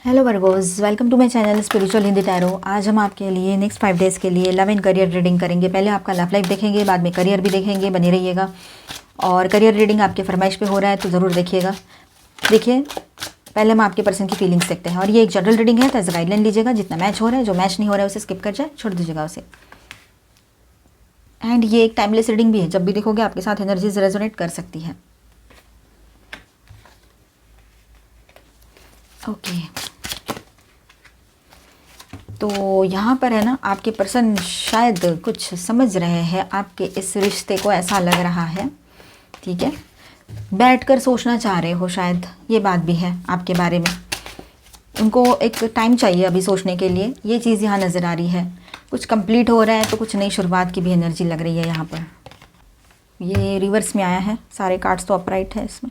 Hello Virgos, welcome to my channel spiritual Hindi tarot. आज हम आपके लिए नेक्स्ट 5 डेज़ के लिए लव एंड करियर रीडिंग करेंगे। पहले आपका लव लाइफ देखेंगे, बाद में करियर भी देखेंगे। बने रहिएगा। और करियर रीडिंग आपके फरमाइश पे हो रहा है तो ज़रूर देखिएगा। देखिए, पहले हम आपके पर्सन की फीलिंग्स देखते हैं। और ये एक जनरल रीडिंग है तो एज गाइडलाइन लीजिएगा। जितना मैच हो रहा है, जो मैच नहीं हो रहा है उसे स्किप कर जाए, छोड़ दीजिएगा उसे। एंड ये एक टाइमलेस रीडिंग भी है, जब भी देखोगे आपके साथ एनर्जीज रेजोनेट कर सकती है। ओके, तो यहाँ पर है ना, आपके पर्सन शायद कुछ समझ रहे हैं आपके इस रिश्ते को, ऐसा लग रहा है। ठीक है, बैठकर सोचना चाह रहे हो शायद, ये बात भी है आपके बारे में। उनको एक टाइम चाहिए अभी सोचने के लिए, ये चीज़ यहाँ नज़र आ रही है। कुछ कंप्लीट हो रहा है तो कुछ नई शुरुआत की भी एनर्जी लग रही है यहाँ पर। ये रिवर्स में आया है, सारे कार्ड्स तो अपराइट है इसमें।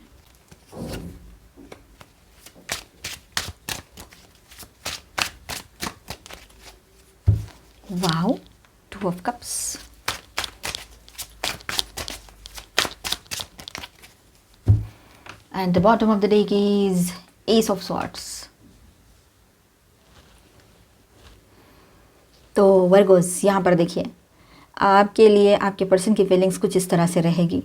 Wow, 2 of Cups. And the bottom of the deck is Ace of Swords. तो वर्गोस, यहाँ पर देखिए, आपके लिए आपके पर्सन की फीलिंग्स कुछ इस तरह से रहेगी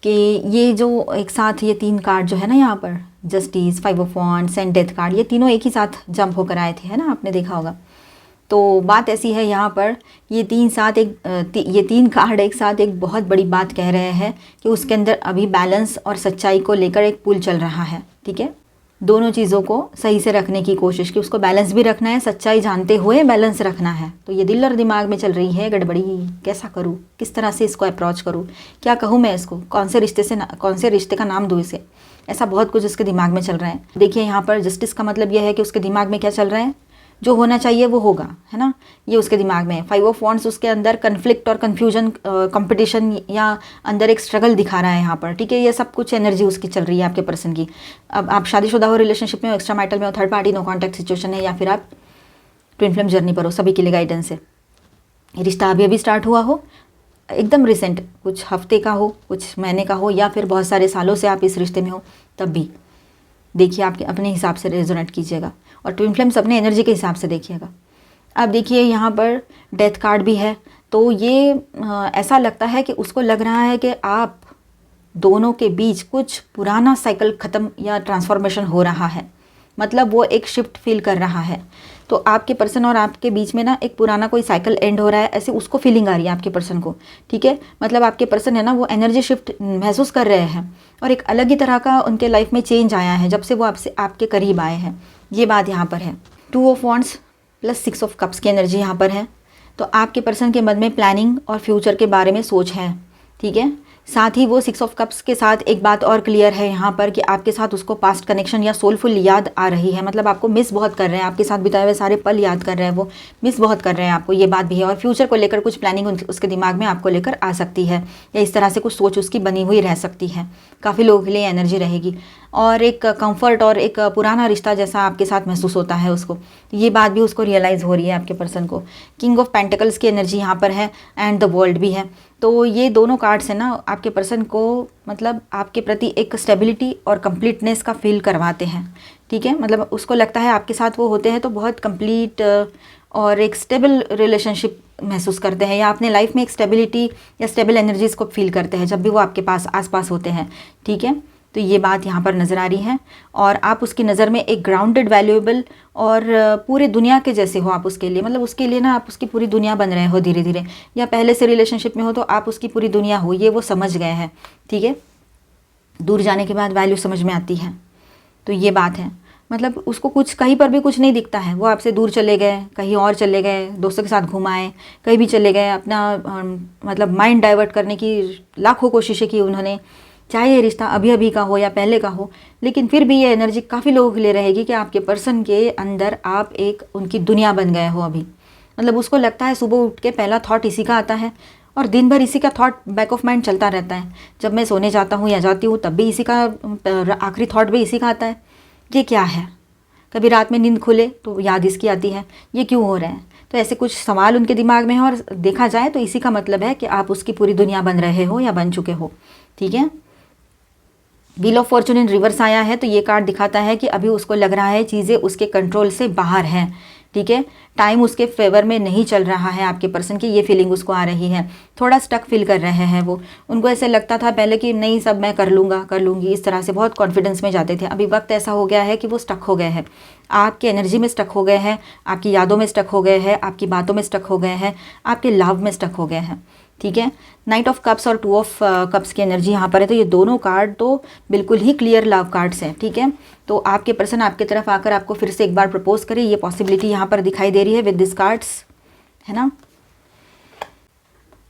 कि ये जो एक साथ ये 3 कार्ड जो है ना यहाँ पर, justice, 5 of wands and death card, ये तीनों एक ही साथ जंप होकर आए थे, है ना, आपने देखा होगा। तो बात ऐसी है यहाँ पर, ये 3 कार्ड एक साथ एक बहुत बड़ी बात कह रहे हैं कि उसके अंदर अभी बैलेंस और सच्चाई को लेकर एक पुल चल रहा है। ठीक है, दोनों चीज़ों को सही से रखने की कोशिश की, उसको बैलेंस भी रखना है, सच्चाई जानते हुए बैलेंस रखना है। तो ये दिल और दिमाग में चल रही है गड़बड़ी, कैसा करूँ, किस तरह से इसको अप्रोच करूँ, क्या कहूँ मैं इसको, कौन से रिश्ते का नाम दूँ इसे, ऐसा बहुत कुछ उसके दिमाग में चल रहा है। देखिए, यहाँ पर जस्टिस का मतलब यह है कि उसके दिमाग में क्या चल रहा है, जो होना चाहिए वो होगा, है ना, ये उसके दिमाग में है। 5 ऑफ वॉन्ड्स उसके अंदर कन्फ्लिक्ट और कन्फ्यूजन, कंपटीशन या अंदर एक स्ट्रगल दिखा रहा है यहाँ पर। ठीक है, ये सब कुछ एनर्जी उसकी चल रही है आपके पर्सन की। अब आप शादीशुदा हो, रिलेशनशिप में हो, एक्स्ट्रा मैरिटल में हो, third party, no contact situation है, या फिर आप ट्विन फ्लेम जर्नी पर हो, सभी के लिए गाइडेंस है। रिश्ता अभी अभी स्टार्ट हुआ हो, एकदम रिसेंट, कुछ हफ्ते का हो, कुछ महीने का हो, या फिर बहुत सारे सालों से आप इस रिश्ते में हो, तब भी देखिए, आपके अपने हिसाब से रेजोनेट कीजिएगा। और ट्विन फ्लेम्स अपने एनर्जी के हिसाब से देखिएगा। अब देखिए, यहाँ पर डेथ कार्ड भी है, तो ये ऐसा लगता है कि उसको लग रहा है कि आप दोनों के बीच कुछ पुराना साइकिल ख़त्म या ट्रांसफॉर्मेशन हो रहा है। मतलब वो एक शिफ्ट फील कर रहा है। तो आपके पर्सन और आपके बीच में ना एक पुराना कोई साइकिल एंड हो रहा है, ऐसे उसको फीलिंग आ रही है आपके पर्सन को। ठीक है, मतलब आपके पर्सन है ना, वो एनर्जी शिफ्ट महसूस कर रहे हैं और एक अलग ही तरह का उनके लाइफ में चेंज आया है जब से वो आपसे आपके करीब आए हैं। ये बात यहाँ पर है। 2 of wands plus 6 of cups की एनर्जी यहाँ पर है। तो आपके पर्सन के मन में प्लानिंग और फ्यूचर के बारे में सोच है। ठीक है, साथ ही वो 6 ऑफ कप्स के साथ एक बात और क्लियर है यहाँ पर कि आपके साथ उसको पास्ट कनेक्शन या सोलफुल याद आ रही है। मतलब आपको मिस बहुत कर रहे हैं, आपके साथ बिताए हुए सारे पल याद कर रहे हैं, वो मिस बहुत कर रहे हैं आपको, ये बात भी है। और फ्यूचर को लेकर कुछ प्लानिंग उसके दिमाग में आपको लेकर आ सकती है, या इस तरह से कुछ सोच उसकी बनी हुई रह सकती है। काफ़ी लोगों के लिए एनर्जी रहेगी और एक कंफर्ट और एक पुराना रिश्ता जैसा आपके साथ महसूस होता है उसको। तो ये बात भी उसको रियलाइज़ हो रही है आपके पर्सन को। किंग ऑफ पेंटिकल्स की एनर्जी यहाँ पर है एंड द वर्ल्ड भी है। तो ये दोनों कार्ड्स हैं ना, आपके पर्सन को मतलब आपके प्रति एक स्टेबिलिटी और कंप्लीटनेस का फील करवाते हैं। ठीक है, मतलब उसको लगता है आपके साथ वो होते हैं तो बहुत कंप्लीट और एक स्टेबल रिलेशनशिप महसूस करते हैं, या अपने लाइफ में एक स्टेबिलिटी या स्टेबल एनर्जीज को फील करते हैं जब भी वो आपके पास आसपास होते हैं। ठीक है, तो ये बात यहाँ पर नज़र आ रही है। और आप उसकी नज़र में एक ग्राउंडेड, वैल्यूएबल और पूरे दुनिया के जैसे हो आप उसके लिए। मतलब उसके लिए ना आप उसकी पूरी दुनिया बन रहे हो धीरे धीरे, या पहले से रिलेशनशिप में हो तो आप उसकी पूरी दुनिया हो, ये वो समझ गए हैं। ठीक है, दूर जाने के बाद वैल्यू समझ में आती है। तो ये बात है, मतलब उसको कुछ कहीं पर भी कुछ नहीं दिखता है। वो आपसे दूर चले गए, कहीं और चले गए, दोस्तों के साथ घुमाए, कहीं भी चले गए, अपना मतलब माइंड डाइवर्ट करने की लाखों कोशिशें की उन्होंने, चाहे ये रिश्ता अभी अभी का हो या पहले का हो। लेकिन फिर भी ये एनर्जी काफ़ी लोगों के लिए रहेगी कि आपके पर्सन के अंदर आप एक उनकी दुनिया बन गए हो अभी। मतलब उसको लगता है सुबह उठ के पहला थॉट इसी का आता है और दिन भर इसी का थॉट बैक ऑफ माइंड चलता रहता है। जब मैं सोने जाता हूँ या जाती हूँ तब भी इसी का आखिरी थॉट भी इसी का आता है, ये क्या है। कभी रात में नींद खुले तो याद इसकी आती है, ये क्यों हो रहा है। तो ऐसे कुछ सवाल उनके दिमाग में है और देखा जाए तो इसी का मतलब है कि आप उसकी पूरी दुनिया बन रहे हो या बन चुके हो। ठीक है, wheel of Fortune in reverse आया है, तो ये कार्ड दिखाता है कि अभी उसको लग रहा है चीज़ें उसके कंट्रोल से बाहर हैं, ठीक है, टाइम उसके फेवर में नहीं चल रहा है आपके पर्सन की, ये फीलिंग उसको आ रही है। थोड़ा स्टक फील कर रहे हैं वो, उनको ऐसे लगता था पहले कि नहीं सब मैं कर लूँगा कर लूँगी, इस तरह से बहुत कॉन्फिडेंस में जाते थे। अभी वक्त ऐसा हो गया है कि वो स्टक हो गए हैं, आपकी एनर्जी में स्टक हो गए हैं, आपकी यादों में स्टक हो गए हैं, आपकी बातों में स्टक हो गए हैं, आपके लव में स्टक हो गए हैं, ठीक है। नाइट ऑफ कप्स और 2 ऑफ कप्स की एनर्जी यहाँ पर है, तो ये दोनों कार्ड तो बिल्कुल ही क्लियर लव कार्ड्स हैं, ठीक है। तो आपके पर्सन आपके तरफ आकर आपको फिर से एक बार प्रपोज करे, ये पॉसिबिलिटी यहाँ पर दिखाई दे रही है विद दिस कार्ड्स, है ना।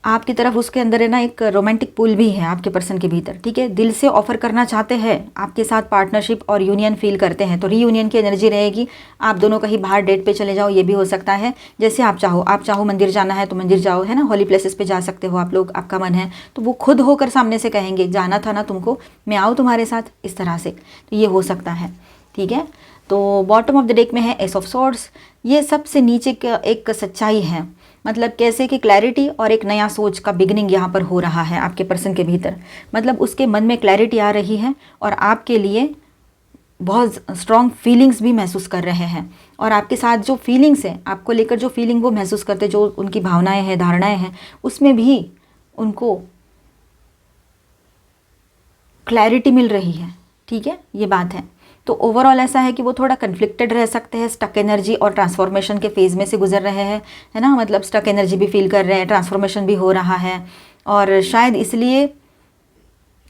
आपकी तरफ उसके अंदर है ना एक रोमांटिक पुल भी है आपके पर्सन के भीतर, ठीक है। दिल से ऑफर करना चाहते हैं आपके साथ पार्टनरशिप और यूनियन फील करते हैं, तो रीयूनियन की एनर्जी रहेगी। आप दोनों कहीं बाहर डेट पे चले जाओ, ये भी हो सकता है, जैसे आप चाहो मंदिर जाना है तो मंदिर जाओ, है ना, हॉली प्लेसेस पे जा सकते हो आप लोग, आपका मन है तो वो खुद होकर सामने से कहेंगे जाना था ना तुमको, मैं आऊँ तुम्हारे साथ, इस तरह से, तो ये हो सकता है, ठीक है। तो बॉटम ऑफ द डेक में है एस ऑफ सॉर्ड्स, ये सबसे नीचे का एक सच्चाई है, मतलब कैसे कि क्लैरिटी और एक नया सोच का बिगनिंग यहाँ पर हो रहा है आपके पर्सन के भीतर, मतलब उसके मन में क्लैरिटी आ रही है और आपके लिए बहुत स्ट्रॉन्ग फीलिंग्स भी महसूस कर रहे हैं, और आपके साथ जो फीलिंग्स हैं आपको लेकर, जो फीलिंग वो महसूस करते, जो उनकी भावनाएं हैं, धारणाएं हैं, उसमें भी उनको क्लैरिटी मिल रही है, ठीक है, ये बात है। तो ओवरऑल ऐसा है कि वो थोड़ा कन्फ्लिक्टेड रह सकते हैं, स्टक एनर्जी और ट्रांसफॉर्मेशन के फेज़ में से गुजर रहे हैं, है ना, मतलब स्टक एनर्जी भी फील कर रहे हैं, ट्रांसफॉर्मेशन भी हो रहा है, और शायद इसलिए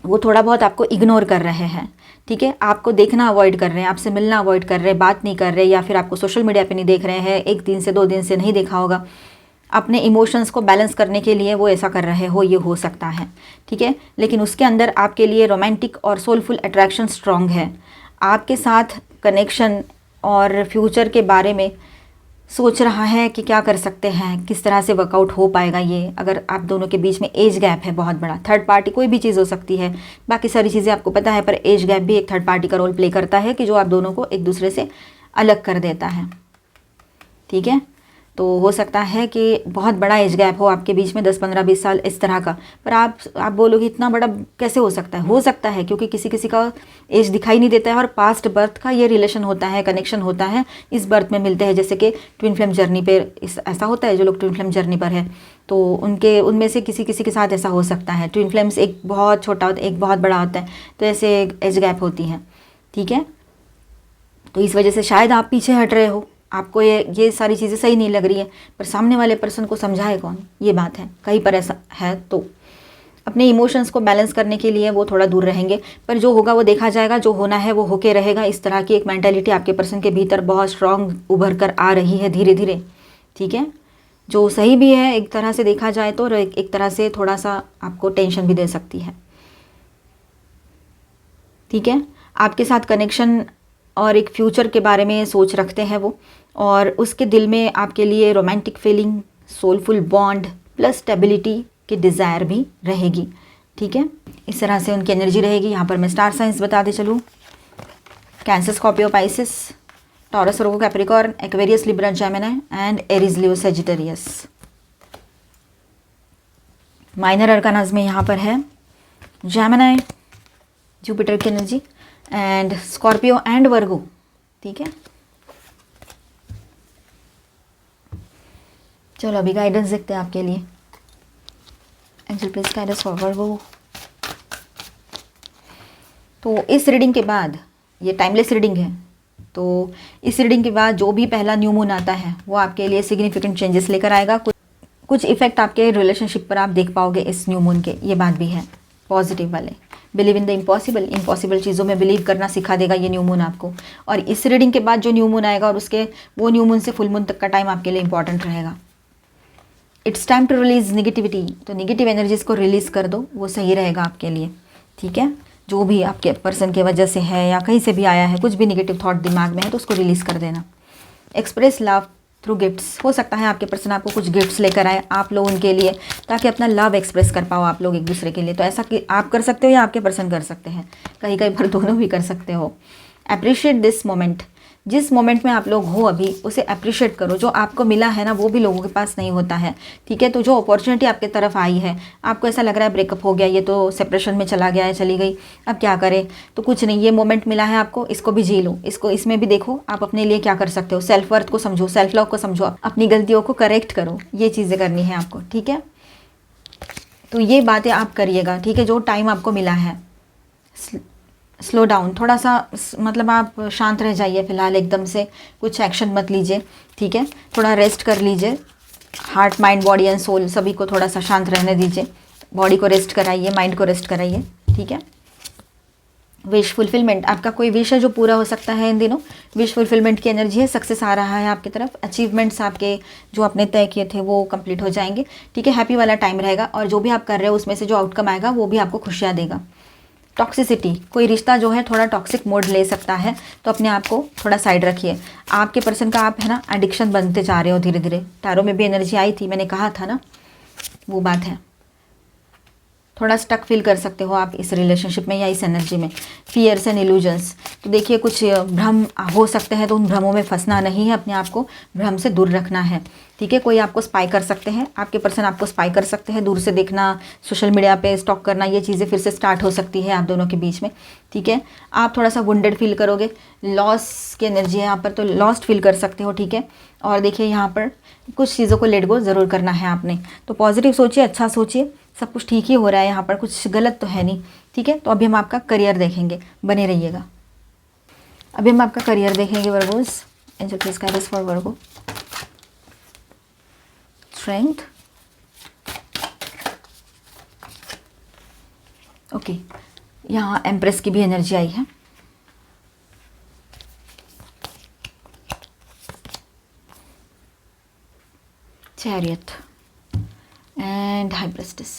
वो थोड़ा बहुत आपको इग्नोर कर रहे हैं, ठीक है, आपको देखना अवॉइड कर रहे हैं, आपसे मिलना अवॉइड कर रहे हैं, बात नहीं कर रहे, या फिर आपको सोशल मीडिया पे नहीं देख रहे हैं, 1 दिन से 2 दिन से नहीं देखा होगा, अपने इमोशंस को बैलेंस करने के लिए वो ऐसा कर रहे हो, ये हो सकता है, ठीक है। लेकिन उसके अंदर आपके लिए रोमांटिक और सोलफुल अट्रैक्शन स्ट्रॉन्ग है, आपके साथ कनेक्शन और फ्यूचर के बारे में सोच रहा है कि क्या कर सकते हैं, किस तरह से वर्कआउट हो पाएगा ये, अगर आप दोनों के बीच में एज गैप है बहुत बड़ा, थर्ड पार्टी कोई भी चीज़ हो सकती है, बाकी सारी चीज़ें आपको पता है, पर एज गैप भी एक थर्ड पार्टी का रोल प्ले करता है कि जो आप दोनों को एक दूसरे से अलग कर देता है, ठीक है। तो हो सकता है कि बहुत बड़ा एज गैप हो आपके बीच में, 10, 15, 20 साल इस तरह का, पर आप बोलोगे इतना बड़ा कैसे हो सकता है क्योंकि किसी किसी का एज दिखाई नहीं देता है, और पास्ट बर्थ का ये रिलेशन होता है, कनेक्शन होता है, इस बर्थ में मिलते हैं, जैसे कि ट्विन फ्लेम जर्नी पे ऐसा होता है, जो लोग ट्विन फ्लेम जर्नी पर है तो उनमें से किसी किसी के साथ ऐसा हो सकता है, ट्विन फ्लेम्स एक बहुत छोटा होता है, एक बहुत बड़ा होता है, तो ऐसे एज गैप होती हैं, ठीक है। तो इस वजह से शायद आप पीछे हट रहे हो, आपको ये सारी चीज़ें सही नहीं लग रही है, पर सामने वाले पर्सन को समझाए कौन, ये बात है, कहीं पर ऐसा है। तो अपने इमोशंस को बैलेंस करने के लिए वो थोड़ा दूर रहेंगे, पर जो होगा वो देखा जाएगा, जो होना है वो होके रहेगा, इस तरह की एक मेंटालिटी आपके पर्सन के भीतर बहुत स्ट्रॉन्ग उभर कर आ रही है धीरे धीरे, ठीक है, जो सही भी है एक तरह से देखा जाए तो, एक तरह से थोड़ा सा आपको टेंशन भी दे सकती है, ठीक है। आपके साथ कनेक्शन और एक फ्यूचर के बारे में सोच रखते हैं वो, और उसके दिल में आपके लिए romantic feeling, soulful bond plus stability की डिज़ायर भी रहेगी, ठीक है। इस तरह से उनकी एनर्जी रहेगी। यहाँ पर मैं स्टार साइंस बताते चलूँ, cancer, Scorpio, Pisces, Taurus, Virgo, Capricorn, Aquarius, Libra, Gemini and Aries, Leo, Sagittarius. Minor arcanas में यहाँ पर है जेमिनी, जुपिटर की energy, and Scorpio and Virgo, ठीक है। चलो अभी गाइडेंस देखते हैं आपके लिए। Angel please guide us for Virgo. तो इस रीडिंग के बाद, ये टाइमलेस रीडिंग है, तो इस रीडिंग के बाद जो भी पहला न्यू मून आता है वो आपके लिए सिग्निफिकेंट चेंजेस लेकर आएगा, कुछ इफेक्ट आपके रिलेशनशिप पर आप देख पाओगे इस न्यू मून के, ये बात भी है पॉजिटिव वाले। बिलीव इन द इम्पॉसिबल चीज़ों में बिलीव करना सिखा देगा ये न्यू मून आपको। और इस रीडिंग के बाद जो न्यू मून आएगा और उसके वो न्यू मून से फुल मून तक का टाइम आपके लिए इंपॉर्टेंट रहेगा। It's time to release negativity, तो निगेटिव एनर्जीज को रिलीज़ कर दो, वो सही रहेगा आपके लिए, ठीक है। जो भी आपके पर्सन की वजह से है या कहीं से भी आया है, कुछ भी निगेटिव थॉट दिमाग में है तो उसको रिलीज़ कर देना। एक्सप्रेस लव थ्रू गिफ्ट्स, हो सकता है आपके पर्सन आपको कुछ गिफ्ट्स लेकर आए आप लोग उनके लिए, ताकि अपना लव एक्सप्रेस कर पाओ आप लोग एक दूसरे के लिए। तो ऐसा कि आप कर सकते हो या आपके पर्सन कर सकते हैं, कहीं कहीं पर दोनों भी कर सकते हो। अप्रिशिएट दिस मोमेंट, जिस मोमेंट में आप लोग हो अभी उसे अप्रिशिएट करो। जो आपको मिला है ना वो भी लोगों के पास नहीं होता है, ठीक है। तो जो अपॉर्चुनिटी आपके तरफ आई है, आपको ऐसा लग रहा है ब्रेकअप हो गया, ये तो सेपरेशन में चला गया है, चली गई, अब क्या करें, तो कुछ नहीं, ये मोमेंट मिला है आपको, इसको भी जी लो। इसको इसमें भी देखो आप अपने लिए क्या कर सकते हो, सेल्फ वर्थ को समझो, सेल्फ लव को समझो, अपनी गलतियों को करेक्ट करो, ये चीज़ें करनी है आपको, ठीक है। तो ये बातें आप करिएगा, ठीक है। जो टाइम आपको मिला है, स्लो डाउन थोड़ा सा, मतलब आप शांत रह जाइए फिलहाल, एकदम से कुछ एक्शन मत लीजिए, ठीक है। थोड़ा रेस्ट कर लीजिए, heart mind body and soul सभी को थोड़ा सा शांत रहने दीजिए। बॉडी को रेस्ट कराइए, माइंड को रेस्ट कराइए, ठीक है। विश फुलफिलमेंट, आपका कोई विश है जो पूरा हो सकता है इन दिनों, विश फुलफिलमेंट की एनर्जी है, सक्सेस आ रहा है आपकी तरफ, अचीवमेंट्स आपके जो आपने तय किए थे वो कंप्लीट हो जाएंगे, ठीक है। हैप्पी वाला टाइम रहेगा, और जो भी आप कर रहे हो उसमें से जो आउटकम आएगा वो भी आपको खुशियाँ देगा। टॉक्सिसिटी, कोई रिश्ता जो है थोड़ा टॉक्सिक मोड ले सकता है, तो अपने आप को थोड़ा साइड रखिए। आपके पर्सन का आप है ना एडिक्शन बनते जा रहे हो धीरे धीरे, टैरो में भी एनर्जी आई थी, मैंने कहा था ना, वो बात है। थोड़ा स्टक फील कर सकते हो आप इस रिलेशनशिप में या इस एनर्जी में। फियर्स एंड इल्यूजन्स, तो देखिए कुछ भ्रम हो सकते हैं, तो उन भ्रमों में फंसना नहीं है, अपने आप को भ्रम से दूर रखना है, ठीक है। कोई आपको स्पाई कर सकते हैं, आपके पर्सन आपको स्पाई कर सकते हैं, दूर से देखना, सोशल मीडिया पे स्टॉक करना, ये चीज़ें फिर से स्टार्ट हो सकती है आप दोनों के बीच में, ठीक है। आप थोड़ा सा वुंडेड फील करोगे, लॉस की एनर्जी है यहाँ पर, तो लॉस्ट फील कर सकते हो, ठीक है। और देखिए यहाँ पर कुछ चीज़ों को लेट गो ज़रूर करना है आपने, तो पॉजिटिव सोचिए, अच्छा सोचिए, सब कुछ ठीक ही हो रहा है यहाँ पर, कुछ गलत तो है नहीं, ठीक है। तो अभी हम आपका करियर देखेंगे, बने रहिएगा। अभी हम आपका करियर देखेंगे Virgo's, angel please guide us for Virgo. Strength, okay, यहाँ एम्प्रेस की भी एनर्जी आई है, चैरियट एंड हाई प्रिस्टेस।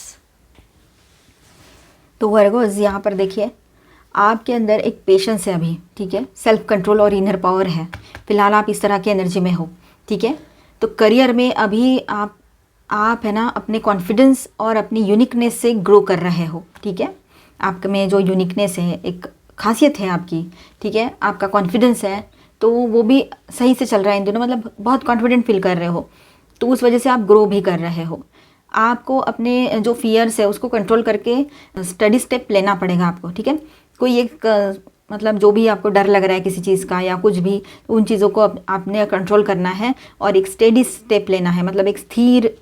तो वर्गोस यहाँ पर देखिए आपके अंदर एक पेशेंस है अभी, ठीक है, सेल्फ कंट्रोल और इनर पावर है, फिलहाल आप इस तरह की एनर्जी में हो, ठीक है। तो करियर में अभी आप है ना अपने कॉन्फिडेंस और अपनी यूनिकनेस से ग्रो कर रहे हो, ठीक है। आप में जो यूनिकनेस है, एक खासियत है आपकी, ठीक है, आपका कॉन्फिडेंस है, तो वो भी सही से चल रहा है इन दिनों, मतलब बहुत कॉन्फिडेंट फील कर रहे हो, तो उस वजह से आप ग्रो भी कर रहे हो। आपको अपने जो फियर्स है उसको कंट्रोल करके स्टडी स्टेप लेना पड़ेगा आपको, ठीक है। कोई एक मतलब जो भी आपको डर लग रहा है किसी चीज़ का या कुछ भी, उन चीज़ों को आपने कंट्रोल करना है और एक स्टेडी स्टेप लेना है, मतलब एक स्थिर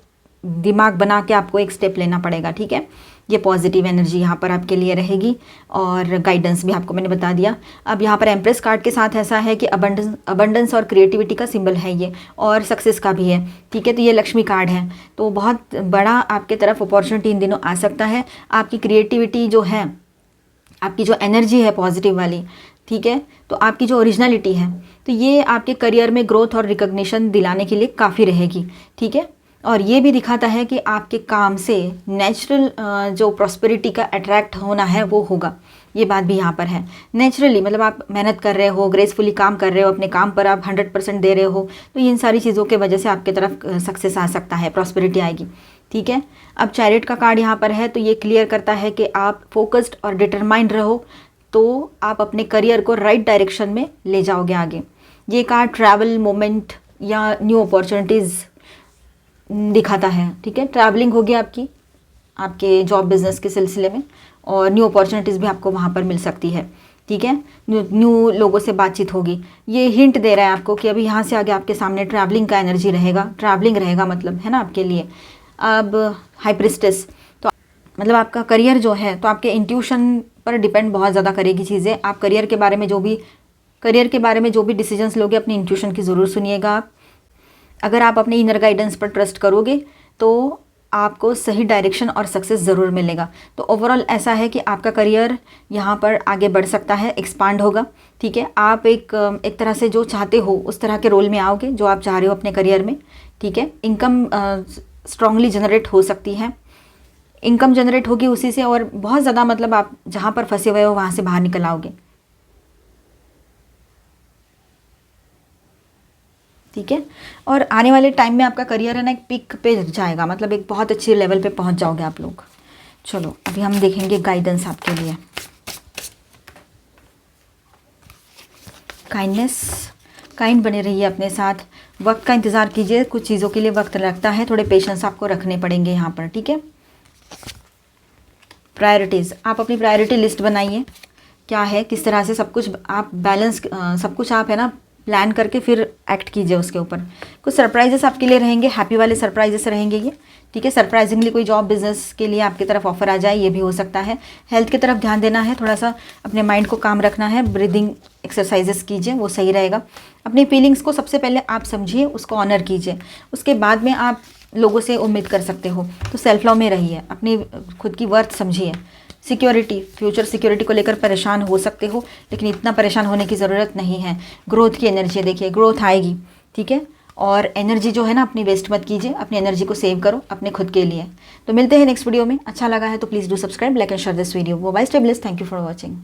दिमाग बना के आपको एक स्टेप लेना पड़ेगा, ठीक है। ये पॉजिटिव एनर्जी यहाँ पर आपके लिए रहेगी, और गाइडेंस भी आपको मैंने बता दिया। अब यहाँ पर एम्प्रेस कार्ड के साथ ऐसा है कि अबंडेंस और क्रिएटिविटी का सिंबल है ये, और सक्सेस का भी है, ठीक है। तो ये लक्ष्मी कार्ड है, तो बहुत बड़ा आपके तरफ अपॉर्चुनिटी इन दिनों आ सकता है। आपकी क्रिएटिविटी जो है, आपकी जो एनर्जी है पॉजिटिव वाली, ठीक है, तो आपकी जो ओरिजिनलिटी है, तो ये आपके करियर में ग्रोथ और रिकॉग्निशन दिलाने के लिए काफ़ी रहेगी, ठीक है। और ये भी दिखाता है कि आपके काम से नेचुरल जो प्रॉस्पेरिटी का अट्रैक्ट होना है वो होगा, ये बात भी यहाँ पर है। नेचुरली मतलब आप मेहनत कर रहे हो, ग्रेसफुली काम कर रहे हो, अपने काम पर आप 100% दे रहे हो, तो इन सारी चीज़ों के वजह से आपके तरफ सक्सेस आ सकता है, प्रॉस्पेरिटी आएगी, ठीक है। अब चैरियट का कार्ड यहाँ पर है, तो ये क्लियर करता है कि आप फोकस्ड और डिटरमाइंड रहो, तो आप अपने करियर को राइट डायरेक्शन में ले जाओगे आगे। ये कार्ड ट्रैवल मोमेंट या न्यू अपॉर्चुनिटीज़ दिखाता है, ठीक है। ट्रैवलिंग होगी आपके जॉब बिजनेस के सिलसिले में, और न्यू अपॉर्चुनिटीज़ भी आपको वहाँ पर मिल सकती है, ठीक है। न्यू लोगों से बातचीत होगी, ये हिंट दे रहा है आपको कि अभी यहाँ से आगे आपके सामने ट्रैवलिंग का एनर्जी रहेगा, ट्रैवलिंग रहेगा मतलब, है ना, आपके लिए। अब हाई प्रिस्टेस, तो मतलब आपका करियर जो है, तो आपके इंट्यूशन पर डिपेंड बहुत ज़्यादा करेगी चीज़ें। आप करियर के बारे में जो भी डिसीजंस लोगे, अपनी इंट्यूशन की ज़रूर सुनिएगा आप। अगर आप अपने इनर गाइडेंस पर ट्रस्ट करोगे तो आपको सही डायरेक्शन और सक्सेस ज़रूर मिलेगा। तो ओवरऑल ऐसा है कि आपका करियर यहाँ पर आगे बढ़ सकता है, एक्सपांड होगा, ठीक है। आप एक तरह से जो चाहते हो उस तरह के रोल में आओगे जो आप चाह रहे हो अपने करियर में, ठीक है। इनकम स्ट्रांगली जनरेट हो सकती है, इनकम जनरेट होगी उसी से, और बहुत ज़्यादा मतलब आप जहाँ पर फंसे हुए हो वहाँ से बाहर निकल आओगे, ठीक है। और आने वाले टाइम में आपका करियर है ना एक पीक पे जाएगा, मतलब एक बहुत अच्छे लेवल पे पहुंच जाओगे आप लोग। चलो अभी हम देखेंगे गाइडेंस आपके लिए। काइंडनेस, काइंड बने रहिए अपने साथ, वक्त का इंतज़ार कीजिए, कुछ चीज़ों के लिए वक्त लगता है, थोड़े पेशेंस आपको रखने पड़ेंगे यहाँ पर, ठीक है। प्रायोरिटीज़, आप अपनी प्रायोरिटी लिस्ट बनाइए, क्या है, किस तरह से सब कुछ आप बैलेंस, सब कुछ आप है ना प्लान करके फिर एक्ट कीजिए उसके ऊपर। कुछ सरप्राइजेस आपके लिए रहेंगे, हैप्पी वाले सरप्राइजेस रहेंगे ये, ठीक है। सरप्राइजिंगली कोई जॉब बिजनेस के लिए आपकी तरफ ऑफर आ जाए, ये भी हो सकता है। हेल्थ की तरफ ध्यान देना है, थोड़ा सा अपने माइंड को काम रखना है, ब्रीदिंग एक्सरसाइजेस कीजिए, वो सही रहेगा। अपनी फीलिंग्स को सबसे पहले आप समझिए, उसको ऑनर कीजिए, उसके बाद में आप लोगों से उम्मीद कर सकते हो। तो सेल्फ लव में रहिए, अपनी खुद की वर्थ समझिए। सिक्योरिटी, फ्यूचर सिक्योरिटी को लेकर परेशान हो सकते हो, लेकिन इतना परेशान होने की ज़रूरत नहीं है। ग्रोथ की एनर्जी देखिए, ग्रोथ आएगी, ठीक है। और एनर्जी जो है ना अपनी वेस्ट मत कीजिए, अपनी एनर्जी को सेव करो अपने खुद के लिए। तो मिलते हैं नेक्स्ट वीडियो में। अच्छा लगा है तो please do subscribe, like and share this video. Bye, stay blessed, thank you for watching.